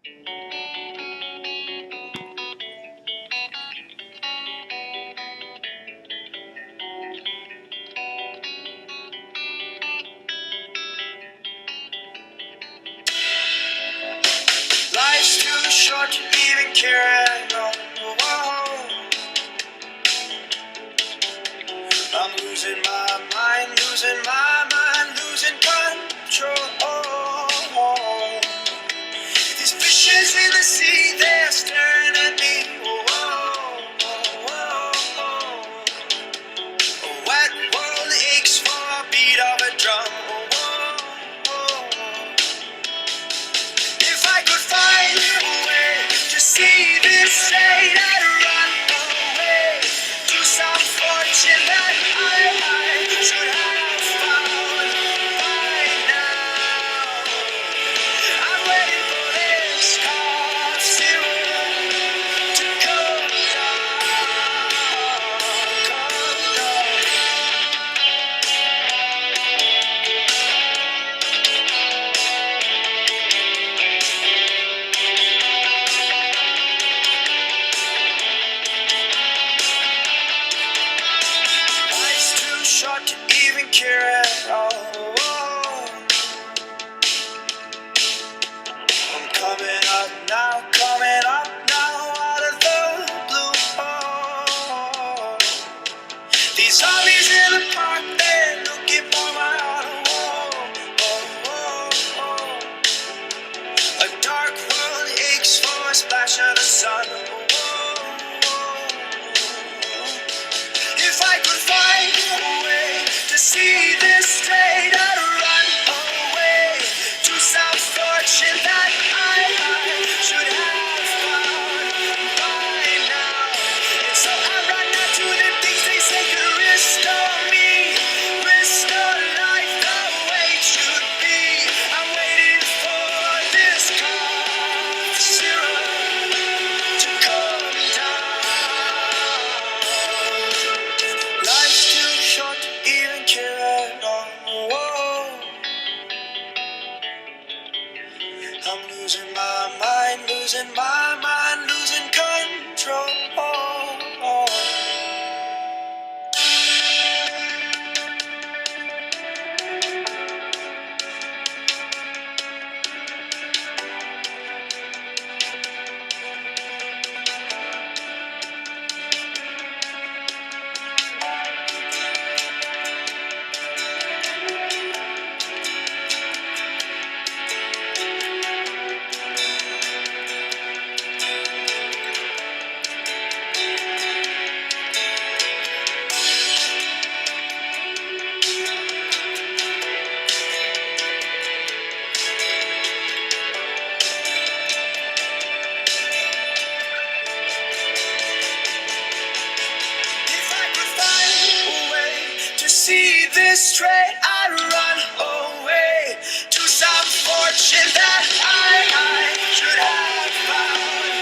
Life's too short to even care at all. I'm losing my mind, losing my mind, losing control. These fishes in the sea, they're staring at me. A wet world aches for a beat of a drum. If I could find a way to see this state, I'd run away to some fortune that I should have found by now. I'm waiting for this cough syrup to come down, come down. Life's too short to even care at all. I'm coming up now out of the blue. These zombies in the park, they're looking for my heart. A dark world aches for a splash of the sun. If I could find a way to see this state, I'd run away to some fortune that I should have found by now. And so I run out to the things they say could restore me, restore life the way it should be. I'm waiting for this cough syrup to come down. Life's too short to even care at all. I'm losing my mind, losing control. If I could find a way to see this straight, I'd run away to some fortune that I should have found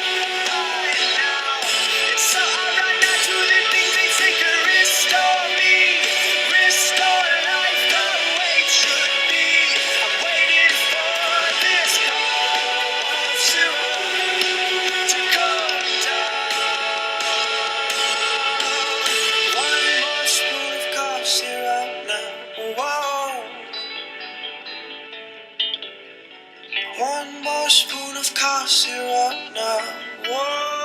by now. And so I run out to the things they say could restore me, restore life the way it should be. I'm waiting for this cough syrup to come down. One more spoon of cough syrup now. Whoa. One more spoon of cough syrup now. Whoa.